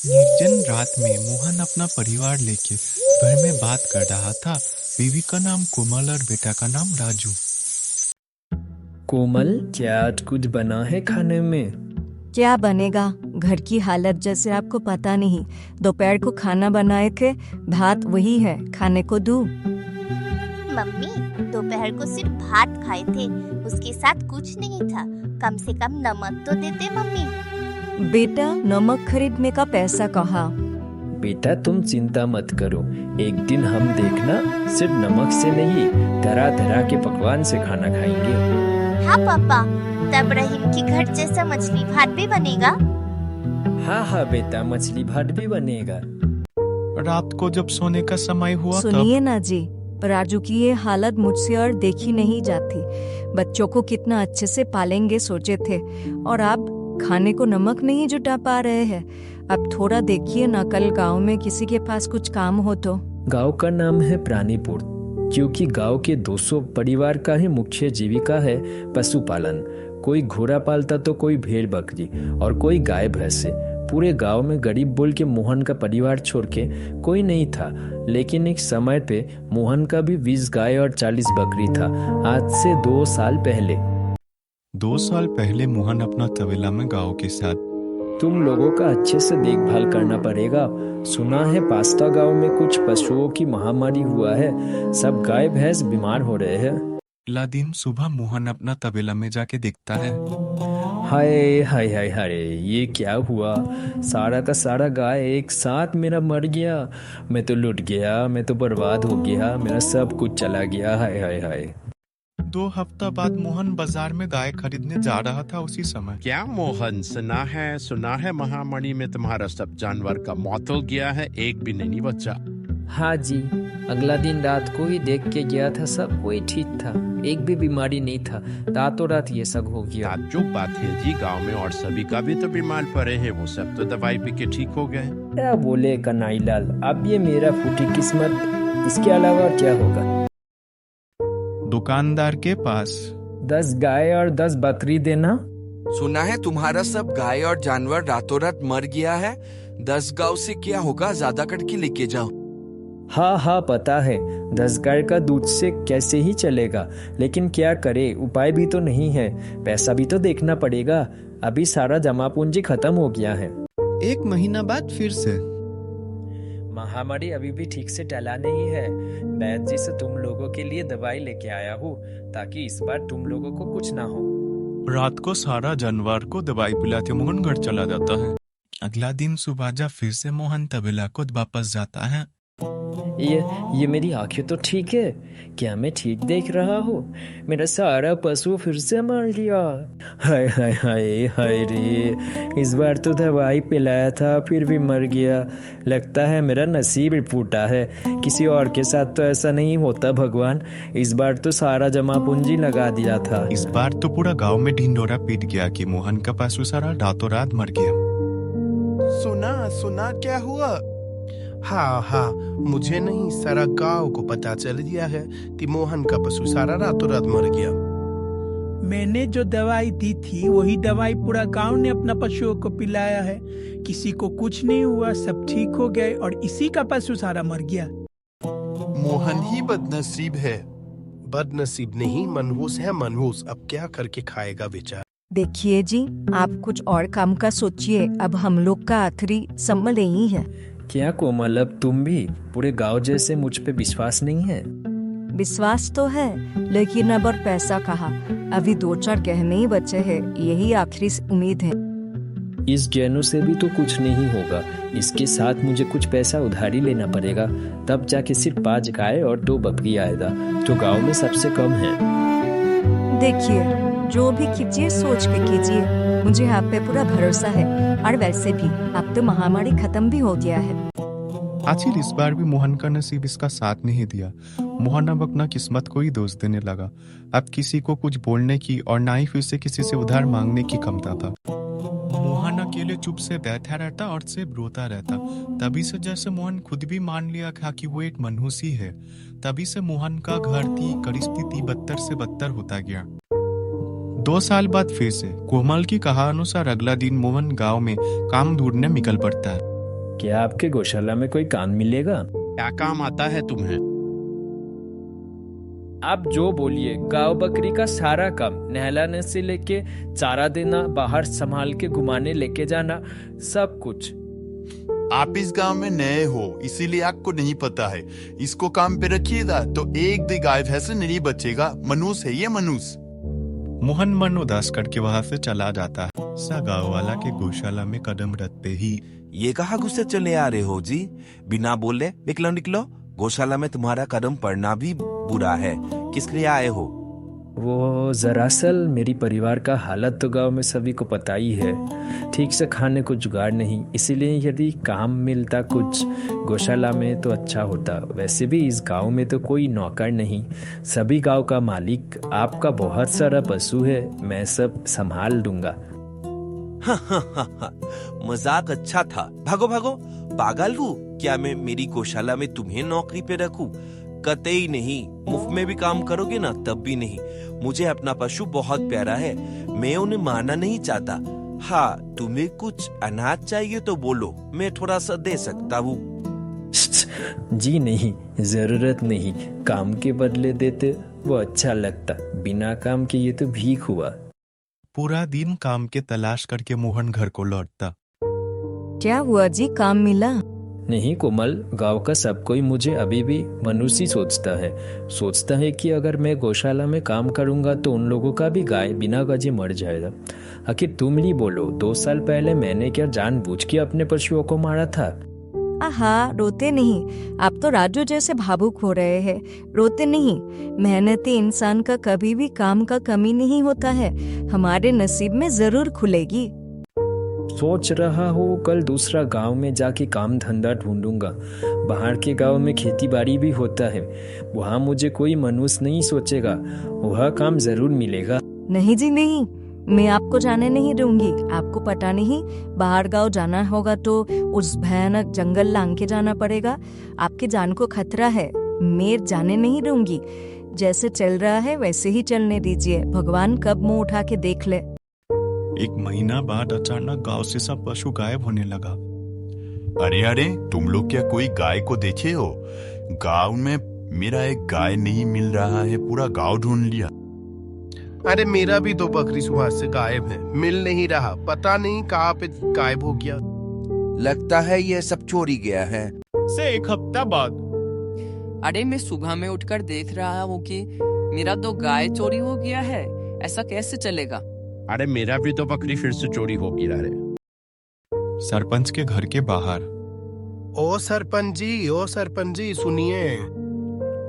निर्जन रात में मोहन अपना परिवार लेके घर में बात कर रहा था। बीवी का नाम कोमल और बेटा का नाम राजू। कोमल, क्या आज कुछ बना है खाने में? क्या बनेगा, घर की हालत जैसे आपको पता नहीं। दोपहर को खाना बनाए थे, भात वही है, खाने को दूं? मम्मी, दोपहर को सिर्फ भात खाए थे, उसके साथ कुछ नहीं था। कम से कम नमक तो देते मम्मी। बेटा, नमक खरीदने का पैसा कहाँ? बेटा, तुम चिंता मत करो, एक दिन हम देखना सिर्फ नमक से नहीं, तरह तरह के पकवान से खाना खाएंगे। हाँ पापा, तब रहीम की घर जैसा मछली भात भी बनेगा। हाँ हाँ बेटा, मछली भात भी बनेगा। रात को जब सोने का समय हुआ सुनिए ना जी, राजू की ये हालत मुझसे और देखी नहीं जाती। बच्चों को कितना अच्छे से पालेंगे सोचे थे, और आप खाने को नमक नहीं जुटा पा रहे हैं। अब थोड़ा देखिए ना, कल गांव में किसी के पास कुछ काम हो तो। गांव का नाम है प्राणीपुर, क्योंकि गांव के 200 परिवार का ही मुख्य जीविका है पशुपालन। कोई घोड़ा पालता तो कोई भेड़ बकरी और कोई गाय भैंसे। पूरे गांव में गरीब बोल के मोहन का परिवार छोड़ के कोई नहीं था। लेकिन एक समय पे मोहन का भी 20 गाय और 40 बकरी था। आज से 2 साल पहले। 2 साल पहले मोहन अपना तबेला में गाँव के साथ। तुम लोगों का अच्छे से देखभाल करना पड़ेगा। सुना है पास्ता गांव में कुछ पशुओं की महामारी हुआ है, सब गाय भैंस बीमार हो रहे हैं। अगला दिन सुबह मोहन अपना तबेला में जाके देखता है। हाय हाय हाय हाय, ये क्या हुआ? सारा का सारा गाय एक साथ मेरा मर गया। मैं तो लुट गया, मैं तो बर्बाद हो गया, मेरा सब कुछ चला गया। हाय हाय हाय। 2 हफ्ता बाद मोहन बाजार में गाय खरीदने जा रहा था। उसी समय क्या मोहन, सुना है महामारी में तुम्हारा सब जानवर का मौत हो गया है, एक भी नहीं बचा। हाँ जी, अगला दिन रात को ही देख के गया था, सब कोई ठीक था, एक भी बीमारी नहीं था। रातों रात ये सब हो गया। ताज्जुब बात है जी, गांव में और सभी का भी तो बीमार पड़े हैं, वो सब तो दवाई पी के ठीक हो गए। क्या बोले कन्हैयालाल, अब ये मेरा फूटी किस्मत, इसके अलावा और क्या होगा? दुकानदार के पास 10 गाय और 10 बकरी देना। सुना है तुम्हारा सब गाय और जानवर रातों रात मर गया है। 10 गांव से क्या होगा, ज्यादा करके लेके जाओ। हाँ हाँ पता है, 10 गाय का दूध से कैसे ही चलेगा, लेकिन क्या करे, उपाय भी तो नहीं है, पैसा भी तो देखना पड़ेगा। अभी सारा जमा पूंजी खत्म हो गया है। 1 महीना बाद फिर से महामारी अभी भी ठीक से टला नहीं है। वैद्य जी से तुम लोगों के लिए दवाई लेके आया हूँ, ताकि इस बार तुम लोगों को कुछ ना हो। रात को सारा जानवर को दवाई पिलाते मोहन घर चला जाता है। अगला दिन सुबह जब फिर से मोहन तबेला को वापस जाता है। ये मेरी आंखें तो ठीक है, क्या मैं ठीक देख रहा हूँ? मेरा सारा पशु फिर से मर गया। हाय हाय हाय हाय रे, इस बार तो दवाई पिलाया था फिर भी मर गया। लगता है मेरा नसीब फूटा है, किसी और के साथ तो ऐसा नहीं होता भगवान। इस बार तो सारा जमा पूंजी लगा दिया था। इस बार तो पूरा गांव में ढिंडोरा पीट गया कि मोहन का पशु सारा रातों रात मर गया। सुना क्या हुआ? हाँ, मुझे नहीं, सारा गांव को पता चल गया है कि मोहन का पशु सारा रातों रात मर गया। मैंने जो दवाई दी थी वही दवाई पूरा गांव ने अपना पशुओं को पिलाया है। किसी को कुछ नहीं हुआ, सब ठीक हो गए, और इसी का पशु सारा मर गया। मोहन ही बदनसीब है। बदनसीब नहीं, मनहूस है मनहूस। अब क्या करके खाएगा बेचारा। देखिए जी, आप कुछ और काम का सोचिए, अब हम लोग का आखिरी समय नहीं है। क्या कोमल, अब तुम भी पूरे गांव जैसे मुझ पे विश्वास नहीं है? विश्वास तो है, लेकिन अब और पैसा कहाँ? अभी 2-4 गहने ही बचे हैं, यही आखिरी उम्मीद है। इस गहनों से भी तो कुछ नहीं होगा, इसके साथ मुझे कुछ पैसा उधारी लेना पड़ेगा, तब जाके सिर्फ 5 गाय और 2 बकरी आएगा, जो गांव में सबसे कम है। देखिए, जो भी कीजिए सोच के कीजिए, मुझे आप पे पूरा भरोसा है। और वैसे भी अब तो महामारी खत्म भी हो गया है। आखिर इस बार भी मोहन का नसीब इसका साथ नहीं दिया। मोहन अब अपना किस्मत को ही दोष देने लगा। अब किसी को कुछ बोलने की और ना ही फिर से किसी से उधार मांगने की क्षमता था। मोहन अकेले चुप से बैठा रहता और सिर्फ रोता रहता। तभी से जैसे मोहन खुद भी मान लिया था कि वो एक मनहूस ही है, तभी से मोहन का घर की परिस्थिति बदतर से बदतर होता गया। 2 साल बाद फिर से कोमल की कहा अनुसार अगला दिन मोहन गांव में काम ढूंढने निकल पड़ता है। क्या आपके गौशाला में कोई काम मिलेगा? क्या काम आता है तुम्हें? आप जो बोलिए, गांव बकरी का सारा काम, नहलाने से लेके चारा देना, बाहर संभाल के घुमाने लेके जाना, सब कुछ। आप इस गांव में नए हो इसीलिए आपको नहीं पता है। इसको काम पे रखिएगा तो एक भी गाय भैंस नहीं बचेगा। मनुष्य है ये, मनुष्य। मोहन मन उदास करके वहां से चला जाता है। सा गाँव वाला के गौशाला में कदम रखते ही, ये कहाँ गुस्से चले आ रहे हो जी? बिना बोले निकलो निकलो। गौशाला में तुम्हारा कदम पड़ना भी बुरा है। किस लिए आए हो? वो दरअसल मेरी परिवार का हालत तो गांव में सभी को पता ही है। ठीक से खाने को जुगाड़ नहीं, इसीलिए यदि काम मिलता कुछ गौशाला में तो अच्छा होता। वैसे भी इस गांव में तो कोई नौकर नहीं, सभी गांव का मालिक। आपका बहुत सारा पशु है, मैं सब संभाल दूंगा। मजाक अच्छा था। भागो भागो। पागल हूँ क्या मैं मेरी गौशाला में तुम्हें नौकरी पे रखूं? कतई नहीं। मुफ्त में भी काम करोगे ना तब भी नहीं। मुझे अपना पशु बहुत प्यारा है, मैं उन्हें मारना नहीं चाहता। हाँ, तुम्हें कुछ अनाज चाहिए तो बोलो, मैं थोड़ा सा दे सकता हूँ। जी नहीं, जरूरत नहीं। काम के बदले देते वो अच्छा लगता, बिना काम के ये तो भीख हुआ। पूरा दिन काम के तलाश करके मोहन घर को लौटता। क्या हुआ जी, काम मिला? नहीं कोमल, गांव का सब कोई मुझे अभी भी मनुष्य सोचता है कि अगर मैं गौशाला में काम करूंगा तो उन लोगों का भी गाय बिना वजह मर जाएगा। आखिर तुम ही बोलो, 2 साल पहले मैंने क्या जानबूझ के अपने पशुओं को मारा था? आहा, रोते नहीं। आप तो राजू जैसे भावुक हो रहे हैं। रोते नहीं। मेहनती इंसान का कभी भी काम का कमी नहीं होता है। हमारे नसीब में जरूर खुलेगी। सोच रहा हूँ कल दूसरा गांव में जाके काम धंधा ढूंढूंगा। बाहर के गांव में खेती बाड़ी भी होता है, वहाँ मुझे कोई मनुष्य नहीं सोचेगा, वह काम जरूर मिलेगा। नहीं जी नहीं, मैं आपको जाने नहीं दूंगी। आपको पता नहीं, बाहर गांव जाना होगा तो उस भयानक जंगल लांग के जाना पड़ेगा। आपकी जान को खतरा है, मैं जाने नहीं दूंगी। जैसे चल रहा है वैसे ही चलने दीजिए, भगवान कब मुंह उठा के देख ले। 1 महीना बाद अचानक गांव से सब पशु गायब होने लगा। अरे अरे, तुम लोग क्या कोई गाय को देखे हो? गांव में मेरा एक गाय नहीं मिल रहा है, पूरा गांव ढूंढ लिया। अरे मेरा भी 2 बकरी सुबह से गायब है, मिल नहीं रहा। पता नहीं कहाँ पे गायब हो गया। लगता है ये सब चोरी गया है। से 1 हफ्ता बाद। अरे मैं सुबह में उठकर देख रहा हूँ कि मेरा 2 गाय चोरी हो गया है। ऐसा कैसे चलेगा? अरे मेरा भी 2 बकरी फिर से चोरी हो गया रे। सरपंच के घर के बाहर। ओ सरपंच जी सुनिए।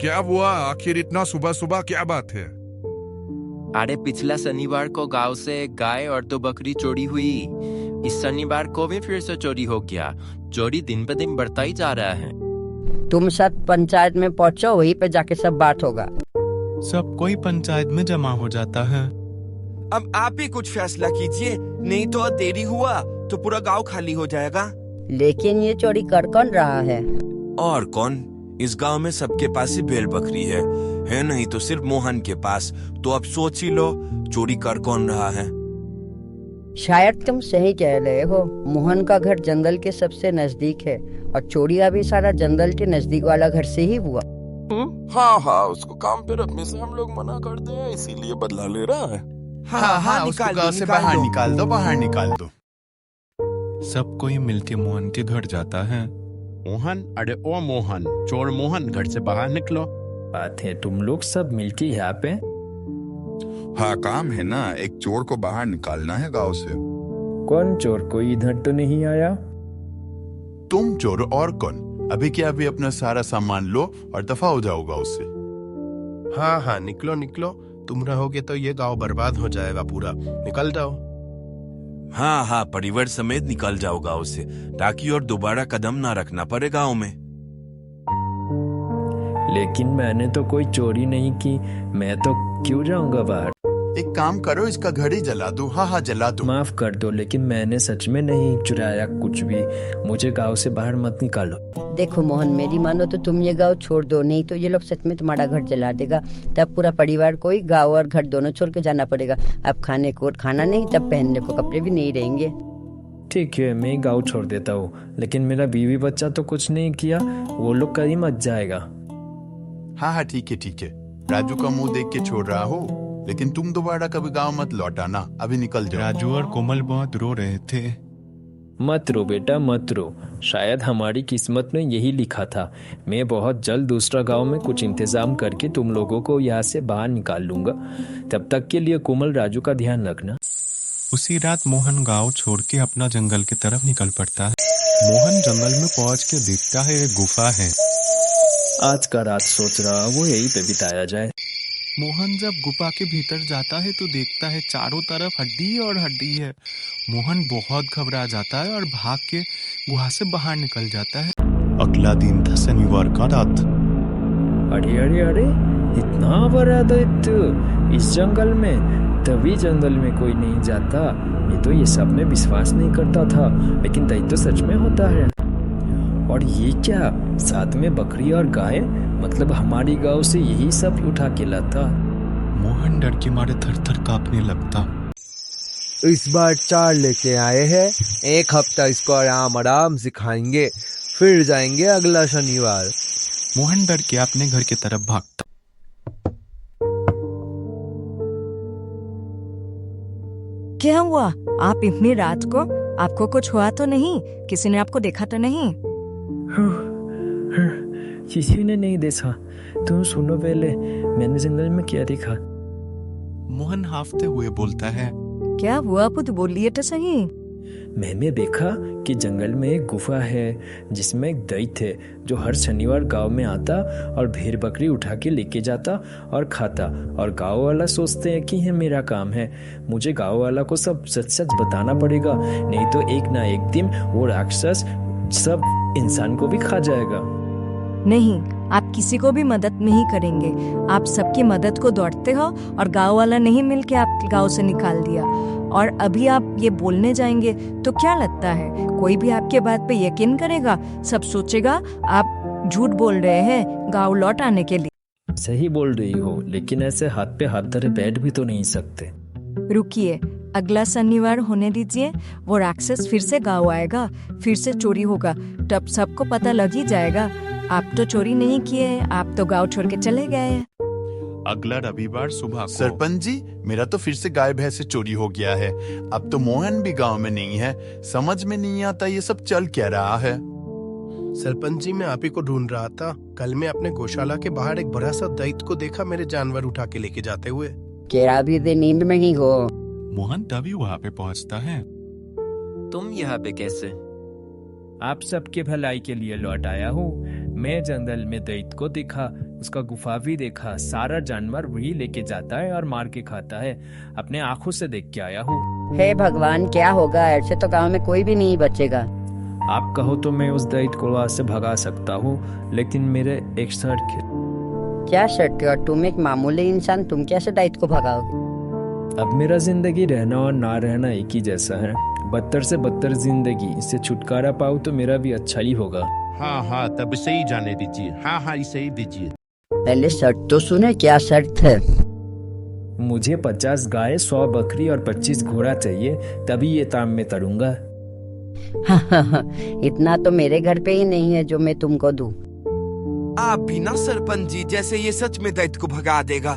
क्या हुआ? आखिर इतना सुबह सुबह क्या बात है? अरे पिछला शनिवार को गांव से 1 गाय और 2 बकरी चोरी हुई। इस शनिवार को भी फिर से चोरी हो गया। चोरी दिन पे दिन बढ़ता ही जा रहा है। तुम सब पंचायत में पहुंचो, वहीं पे जाके सब बात होगा। सब कोई पंचायत में जमा हो जाता है। अब आप ही कुछ फैसला कीजिए, नहीं तो देरी हुआ तो पूरा गांव खाली हो जाएगा। लेकिन ये चोरी कर कौन रहा है? और कौन? इस गांव में सबके पास ही भेड़ बकरी है नहीं तो सिर्फ मोहन के पास। तो अब सोच ही लो, चोरी कर कौन रहा है? शायद तुम सही कह रहे हो। मोहन का घर जंगल के सबसे नजदीक है और चोरी अभी सारा जंगल के नजदीक वाला घर से ही हुआ। हाँ, उसको काम पे रखने से हम लोग मना करते हैं, इसीलिए बदला ले रहा है। हाँ, उसको गांव से बाहर निकाल दो। सब कोई मिलके मोहन के घर जाता है। मोहन, अरे ओ मोहन, चोर मोहन, घर से बाहर निकलो। बात है, तुम लोग सब मिलके यहाँ पे? हाँ, काम है ना, एक चोर को बाहर निकालना है गांव से। कौन चोर? कोई इधर तो नहीं आया। तुम चोर और कौन? अभी क्या अभी अपना सारा सामान लो और दफा हो जाओ गांव से। हाँ, निकलो। तुम रहोगे तो ये गांव बर्बाद हो जाएगा पूरा। निकल जाओ। हाँ, परिवार समेत निकल जाओ गांव से, ताकि और दोबारा कदम ना रखना पड़े गांव में। लेकिन मैंने तो कोई चोरी नहीं की, मैं तो क्यों जाऊंगा बाहर? एक काम करो, इसका घर ही जला दो। हाँ, जला दो। माफ कर दो, लेकिन मैंने सच में नहीं चुराया कुछ भी। मुझे गांव से बाहर मत निकालो। देखो मोहन, मेरी मानो तो तुम ये गांव छोड़ दो, नहीं तो ये लोग सच में तुम्हारा घर जला देगा। तब पूरा परिवार को ही गांव और घर दोनों छोड़ के जाना पड़ेगा। अब खाने को खाना नहीं, तब पहनने को कपड़े भी नहीं रहेंगे। ठीक है, मैं गाँव छोड़ देता हूँ, लेकिन मेरा बीवी बच्चा तो कुछ नहीं किया, वो लोग कहीं मच जाएगा। हाँ हाँ ठीक है। राजू का मुंह देख के छोड़ रहा हो, लेकिन तुम दोबारा कभी गांव मत लौटाना, अभी निकल जाओ। राजू और कोमल बहुत रो रहे थे। मत रो बेटा, मत रो, शायद हमारी किस्मत में यही लिखा था। मैं बहुत जल्द दूसरा गांव में कुछ इंतजाम करके तुम लोगों को यहाँ से बाहर निकाल लूंगा। तब तक के लिए कोमल, राजू का ध्यान रखना। उसी रात मोहन गांव छोड़ के अपना जंगल की तरफ निकल पड़ता है। मोहन जंगल में पहुंच के देखता है एक गुफा है। आज का रात सोच रहा वो यहीं पे बिताया जाए। मोहन जब गुफा के भीतर जाता है तो देखता है चारों तरफ हड्डी और हड्डी है। मोहन बहुत घबरा जाता है और भाग के गुहा से बाहर निकल जाता है। अगला दिन था शनिवार का रात। अरे अरे अरे, इतना बड़ा दैत्य इस जंगल में, तभी जंगल में कोई नहीं जाता। मैं तो ये सब में विश्वास नहीं करता था, लेकिन दैत्य सच में होता है। और ये क्या, साथ में बकरी और गाय, मतलब हमारी गांव से यही सब उठा के लाता। मोहन डर के मारे थर थर कांपने लगता। इस बार 4 लेके आए हैं, 1 हफ्ता इसको आराम आराम सिखाएंगे, फिर जाएंगे अगला शनिवार। मोहन डर के अपने घर की तरफ भागता। क्या हुआ? आप इतनी रात को? आपको कुछ हुआ तो नहीं? किसी ने आपको देखा तो नहीं? किसी ने नहीं देखा। तुम सुनो पहले, मैंने जंगल में क्या देखा। मोहन हाफते हुए बोलता है। क्या हुआ? कुछ बोलिए तो सही। मैंने देखा कि जंगल में एक गुफा है जिसमें एक दैत्य है जो हर शनिवार गांव में आता और भेड़ बकरी उठा के लेके जाता और खाता। और गांव वाला सोचते हैं कि ये मेरा काम है। मुझे गांव वाला को सब सच सच बताना पड़ेगा, नहीं तो एक ना एक दिन वो राक्षस सब इंसान को भी खा जाएगा। नहीं, आप किसी को भी मदद नहीं करेंगे। आप सबकी मदद को दौड़ते हो और गांव वाला नहीं मिलके आप गांव से निकाल दिया, और अभी आप ये बोलने जाएंगे तो क्या लगता है कोई भी आपके बात पे यकीन करेगा? सब सोचेगा आप झूठ बोल रहे हैं गांव लौट आने के लिए। सही बोल रही हो, लेकिन ऐसे हाथ पे हाथ धरे बैठ भी तो नहीं सकते। रुकिए, अगला शनिवार होने दीजिए, वो राक्षस फिर से गांव आएगा, फिर से चोरी होगा, तब सबको पता लग ही जाएगा। आप तो चोरी नहीं किए हैं, आप तो गांव छोड़ के चले गए हैं। अगला रविवार सुबह को। सरपंच जी, मेरा तो फिर से गाय भैंस से चोरी हो गया है। अब तो मोहन भी गांव में नहीं है। समझ में नहीं आता ये सब चल क्या रहा है। सरपंच जी, मैं आप ही को ढूंढ रहा था। कल मैं अपने गौशाला के बाहर एक बड़ा सा दैत्य को देखा, मेरे जानवर उठा के लेके जाते हुए। क्या अभी भी नींद में ही हो? मोहन तभी वहाँ पे पहुँचता है। तुम यहाँ पे कैसे? आप सबके भलाई के लिए लौट आया हूँ। मैं जंगल में दैत्य को देखा, उसका गुफा भी देखा। सारा जानवर वही लेके जाता है और मार के खाता है। अपने आंखों से देख के आया हूँ। हे भगवान, क्या होगा? ऐसे तो गांव में कोई भी नहीं बचेगा। आप कहो तो मैं उस दैत्य को वहां से भगा सकता हूँ, लेकिन मेरे एक शर्त है। क्या शर्त? और तुम एक मामूली इंसान, तुम कैसे दैत्य को भगाओगे? अब मेरा जिंदगी रहना और ना रहना एक ही जैसा है। बदतर से बदतर जिंदगी, इससे छुटकारा पाऊँ तो मेरा भी अच्छा ही होगा। हाँ, तब इसे ही जाने दीजिए। हाँ, इसे ही दीजिए। पहले शर्त तो सुने, क्या शर्त है? मुझे 50 गाय, 100 बकरी और 25 घोड़ा चाहिए, तभी ये काम में करूंगा। इतना तो मेरे घर पे ही नहीं है जो मैं तुमको दूं। आप भी ना सरपंच जी, जैसे ये सच में दैत्य को भगा देगा।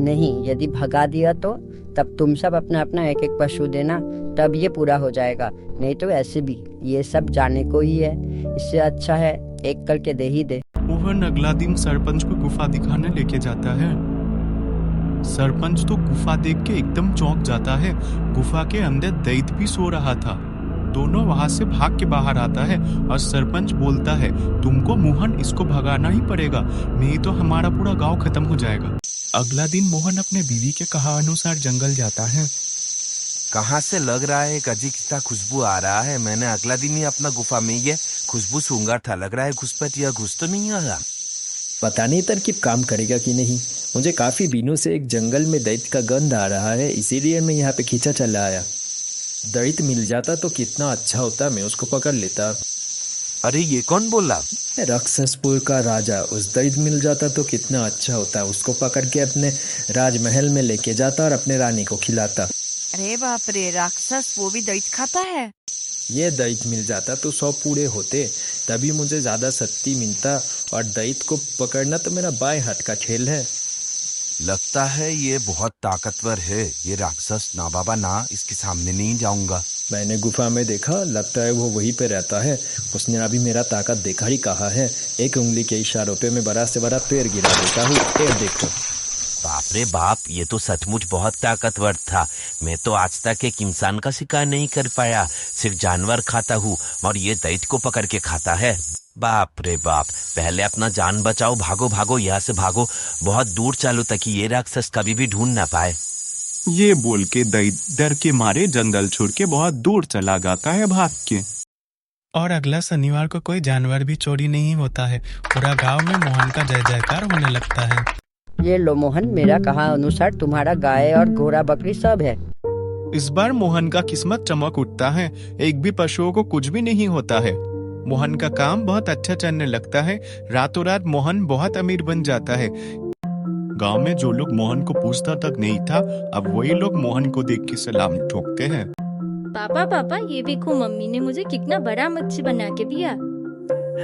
नहीं, यदि भगा दिया तो तब तुम सब अपना अपना एक एक पशु देना, तब ये पूरा हो जाएगा। नहीं तो ऐसे भी ये सब जाने को ही है, इससे अच्छा है एक करके दे ही दे। मोहन अगला दिन सरपंच को गुफा दिखाने लेके जाता है। सरपंच तो गुफा देख के एकदम चौंक जाता है। गुफा के अंदर दैत्य भी सो रहा था। दोनों वहां से भाग के बाहर आता है और सरपंच बोलता है, तुमको मोहन इसको भगाना ही पड़ेगा, नहीं तो हमारा पूरा गांव खत्म हो जाएगा। अगला दिन मोहन अपने बीवी के कहा अनुसार जंगल जाता है। कहाँ से लग रहा है एक अजीब सा खुशबू आ रहा है। मैंने अगला दिन ही अपना गुफा में ये खुशबू सूंघा था। लग रहा है घुसपैठ या घुस तो नहीं आया। पता नहीं तरकीब काम करेगा कि नहीं। मुझे काफी दिनों से एक जंगल में दैत्य का गंध आ रहा है, इसीलिए मैं यहाँ पे खींचा चला आया। दैत्य मिल जाता तो कितना अच्छा होता, मैं उसको पकड़ लेता। अरे ये कौन बोला? राक्षसपुर का राजा। उस दैत्य मिल जाता तो कितना अच्छा होता, उसको पकड़ के अपने राजमहल में लेके जाता और अपने रानी को खिलाता। अरे बाप रे, राक्षस वो भी दैत खाता है। ये दैत मिल जाता तो 100 पूरे होते, तभी मुझे ज्यादा शक्ति मिलता। और दैत को पकड़ना तो मेरा बाएं हाथ का खेल है। लगता है ये बहुत ताकतवर है। ये राक्षस, ना बाबा ना, इसके सामने नहीं जाऊंगा। मैंने गुफा में देखा, लगता है वो वहीं पे रहता है। उसने अभी मेरा ताकत देखा ही कहा है। एक उंगली के इशारों पे मैं बड़ा से बड़ा पेड़ गिरा देता हूँ। पेड़ देखो। बाप रे बाप, ये तो सचमुच बहुत ताकतवर था। मैं तो आज तक एक इंसान का शिकार नहीं कर पाया, सिर्फ जानवर खाता हूँ और ये दैत्य को पकड़ के खाता है। बाप रे बाप, पहले अपना जान बचाओ, भागो भागो, यहाँ से भागो, बहुत दूर चलो ताकि ये राक्षस कभी भी ढूंढ ना पाए। ये बोल के दैत्य डर के मारे जंगल छोड़ के बहुत दूर चला जाता है भाग के। और अगला शनिवार को कोई जानवर भी चोरी नहीं होता है। पूरा गांव में मोहन का जय जयकार होने लगता है। ये लो मोहन, मेरा कहा अनुसार तुम्हारा गाय और घोड़ा बकरी सब है। इस बार मोहन का किस्मत चमक उठता है। एक भी पशुओं को कुछ भी नहीं होता है। मोहन का काम बहुत अच्छा चलने लगता है। रातों रात मोहन बहुत अमीर बन जाता है। गांव में जो लोग मोहन को पूछता तक नहीं था, अब वही लोग मोहन को देख के सलाम ठोकते हैं। पापा पापा, ये देखो मम्मी ने मुझे कितना बड़ा मच्छी बना के दिया।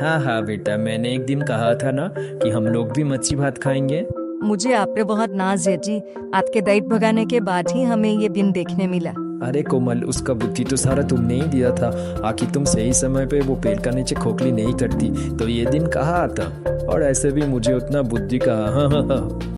हाँ हाँ बेटा, मैंने एक दिन कहा था ना कि हम लोग भी मच्छी भात खाएंगे। मुझे आप पे बहुत नाज है जी। आपके दैत भगाने के बाद ही हमें ये दिन देखने मिला। अरे कोमल, उसका बुद्धि तो सारा तुमने ही दिया था। आखिर तुम सही समय पे वो पेड़ का नीचे खोखली नहीं करती तो ये दिन कहाँ आता। और ऐसे भी मुझे उतना बुद्धि कहाँ। हाँ हाँ हाँ।